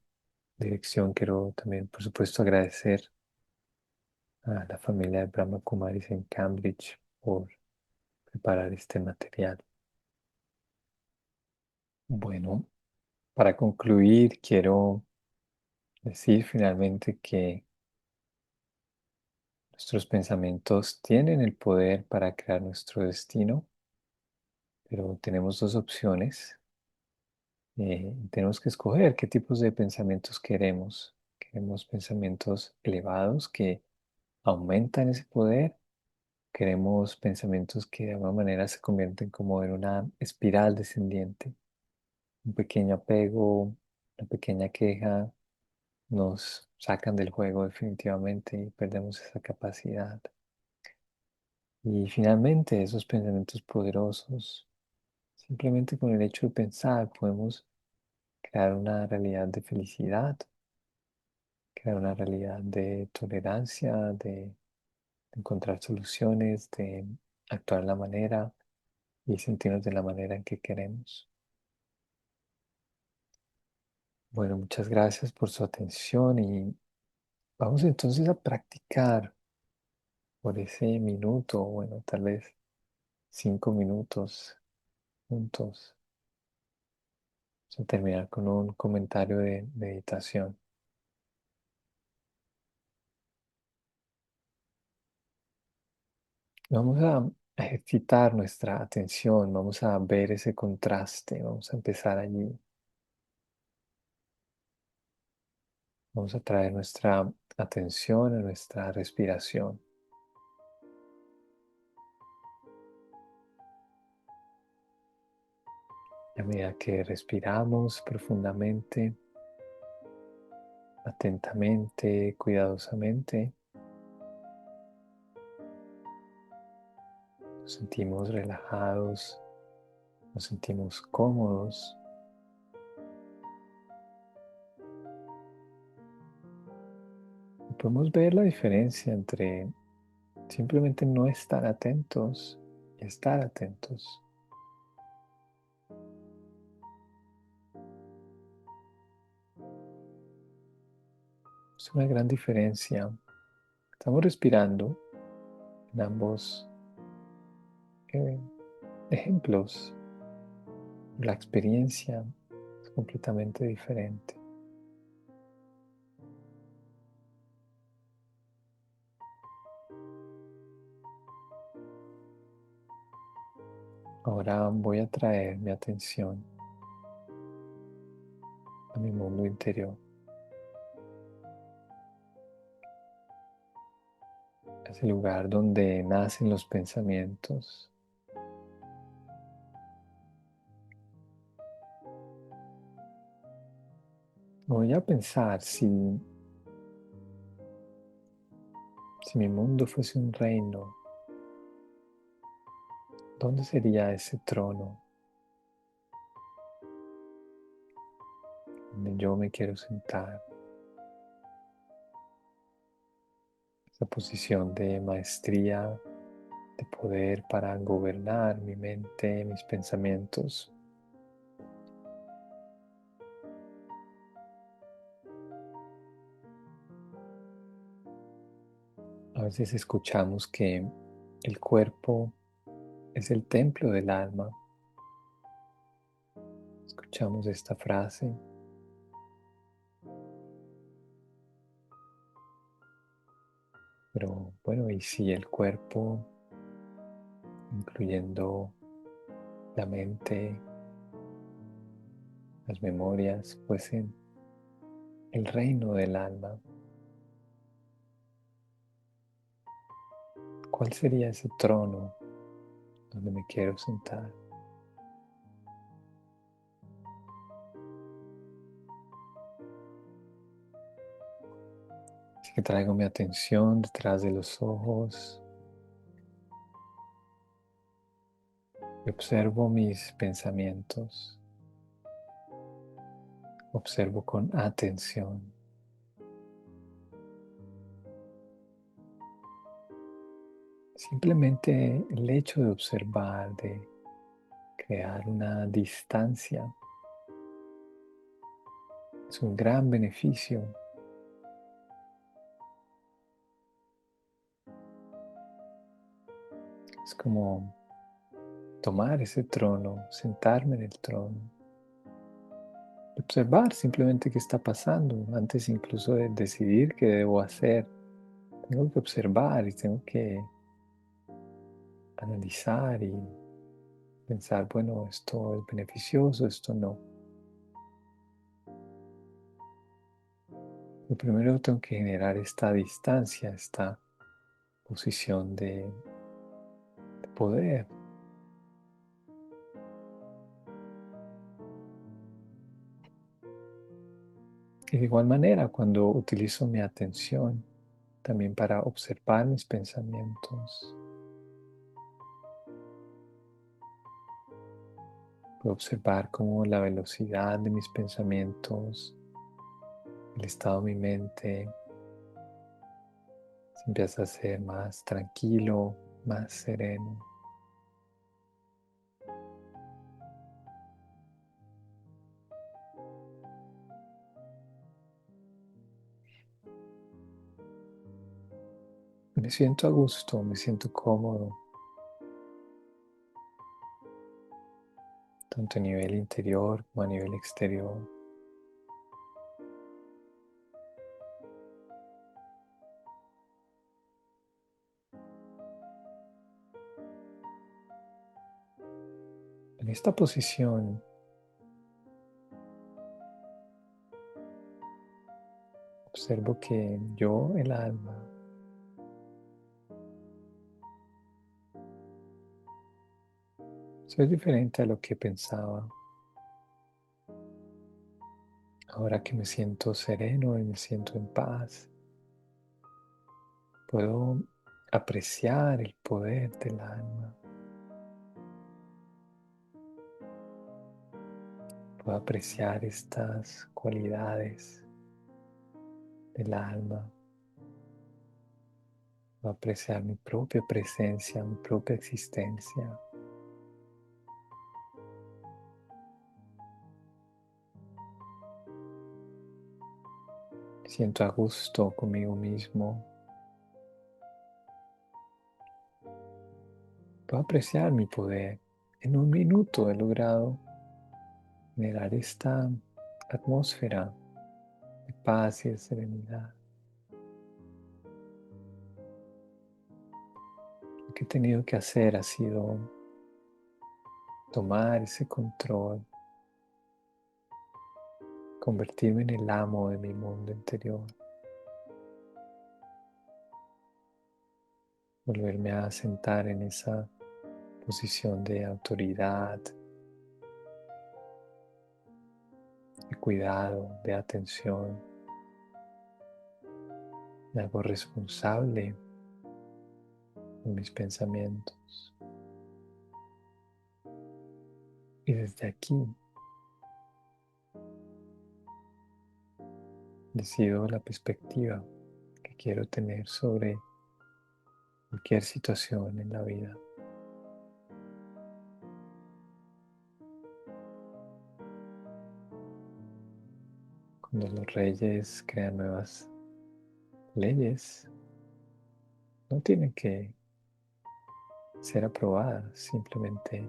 dirección. Quiero también, por supuesto, agradecer a la familia de Brahma Kumaris en Cambridge por preparar este material. Bueno, para concluir, quiero decir finalmente que nuestros pensamientos tienen el poder para crear nuestro destino. pero tenemos dos opciones. Tenemos que escoger qué tipos de pensamientos queremos. Queremos pensamientos elevados que aumentan ese poder. Queremos pensamientos que de alguna manera se convierten como en una espiral descendiente. Un pequeño apego, una pequeña queja nos sacan del juego definitivamente y perdemos esa capacidad. Y finalmente esos pensamientos poderosos, simplemente con el hecho de pensar podemos crear una realidad de felicidad, crear una realidad de tolerancia, de encontrar soluciones, de actuar de la manera y sentirnos de la manera en que queremos. Bueno, muchas gracias por su atención y vamos entonces a practicar por ese minuto, bueno, tal vez 5 minutos juntos. Vamos a terminar con un comentario de meditación. Vamos a ejercitar nuestra atención, vamos a ver ese contraste, vamos a empezar allí. Vamos a traer nuestra atención a nuestra respiración. Y a medida que respiramos profundamente, atentamente, cuidadosamente, nos sentimos relajados, nos sentimos cómodos y podemos ver la diferencia entre simplemente no estar atentos y estar atentos. Es una gran diferencia. Estamos respirando en ambos eh, ejemplos. La experiencia es completamente diferente. Ahora voy a traer mi atención a mi mundo interior, a ese lugar donde nacen los pensamientos. Voy a pensar si mi mundo fuese un reino, ¿dónde sería ese trono donde yo me quiero sentar? Esa posición de maestría, de poder para gobernar mi mente, mis pensamientos. A veces escuchamos que el cuerpo es el templo del alma. Escuchamos esta frase, pero bueno, ¿y si el cuerpo, incluyendo la mente, las memorias, fuesen el reino del alma? ¿Cuál sería ese trono donde me quiero sentar? Así que traigo mi atención detrás de los ojos y observo mis pensamientos. Observo con atención. Simplemente el hecho de observar, de crear una distancia, es un gran beneficio. Es como tomar ese trono, sentarme en el trono, observar simplemente qué está pasando antes incluso de decidir qué debo hacer. Tengo que observar y tengo que analizar y pensar, bueno, esto es beneficioso, esto no. Lo primero tengo que generar esta distancia, esta posición de poder. Y de igual manera, cuando utilizo mi atención también para observar mis pensamientos, puedo observar cómo la velocidad de mis pensamientos, el estado de mi mente, se empieza a ser más tranquilo, más sereno. Me siento a gusto, me siento cómodo, tanto a nivel interior como a nivel exterior. En esta posición, observo que yo, el alma, soy diferente a lo que pensaba. Ahora que me siento sereno y me siento en paz, puedo apreciar el poder del alma. Puedo apreciar estas cualidades del alma. Puedo apreciar mi propia presencia, mi propia existencia. Me siento a gusto conmigo mismo. Puedo apreciar mi poder. En un minuto he logrado generar esta atmósfera de paz y de serenidad. Lo que he tenido que hacer ha sido tomar ese control, convertirme en el amo de mi mundo interior, volverme a sentar en esa posición de autoridad, de cuidado, de atención. Me hago responsable de mis pensamientos. Y desde aquí decido la perspectiva que quiero tener sobre cualquier situación en la vida. Cuando los reyes crean nuevas leyes, no tienen que ser aprobadas, simplemente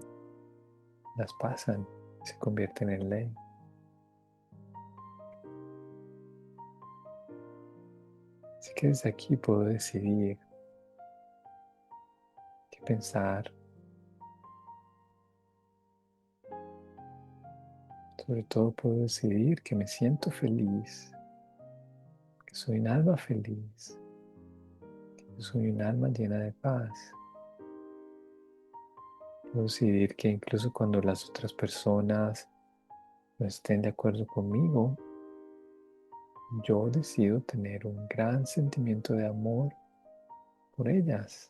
las pasan y se convierten en ley. Así que desde aquí puedo decidir qué pensar, sobre todo puedo decidir que me siento feliz, que soy un alma feliz, que soy un alma llena de paz. Puedo decidir que incluso cuando las otras personas no estén de acuerdo conmigo, yo decido tener un gran sentimiento de amor por ellas.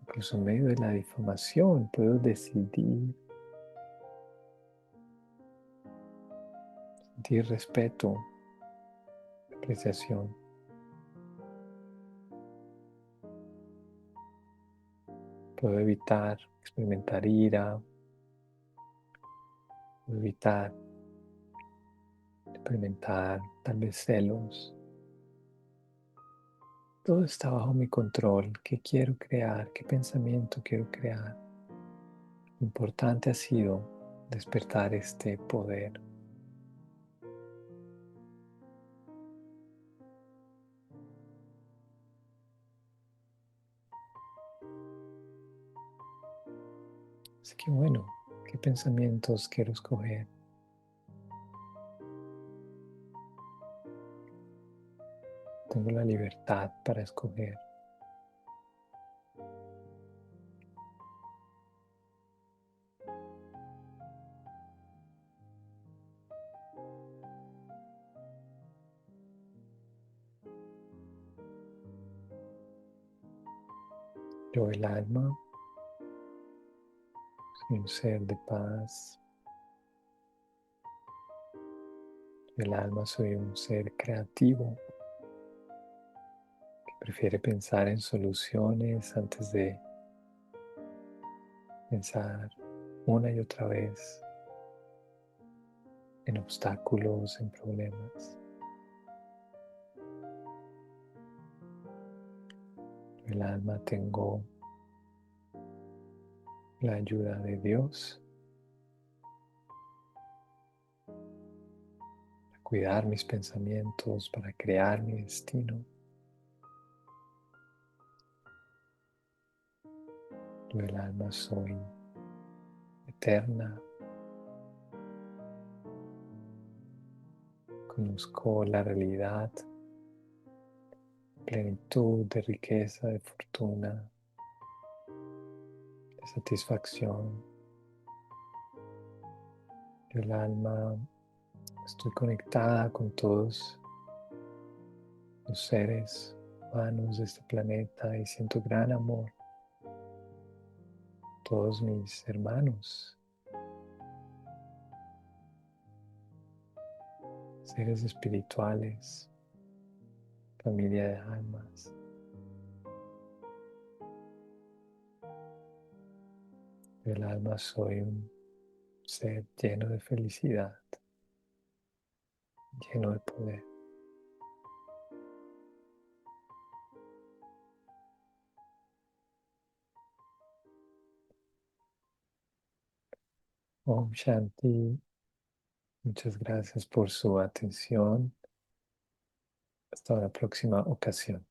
Incluso en medio de la difamación puedo decidir sentir respeto, apreciación. Puedo evitar experimentar ira, puedo evitar experimentar tal vez celos. Todo está bajo mi control. ¿Qué quiero crear? ¿Qué pensamiento quiero crear? Lo importante ha sido despertar este poder. Así que bueno, ¿qué pensamientos quiero escoger? Tengo la libertad para escoger. Yo, el alma, soy un ser de paz. Yo, el alma, soy un ser creativo que prefiere pensar en soluciones antes de pensar una y otra vez en obstáculos, en problemas. Yo, el alma, tengo la ayuda de Dios para cuidar mis pensamientos, para crear mi destino. Yo, el alma, soy eterna. Conozco la realidad, plenitud, de riqueza, de fortuna, de satisfacción. Yo, el alma, estoy conectada con todos los seres humanos de este planeta y siento gran amor. Todos mis hermanos, seres espirituales, familia de almas. Yo, el alma, soy un ser lleno de felicidad, lleno de poder. Om Shanti. Muchas gracias por su atención. Hasta una próxima ocasión.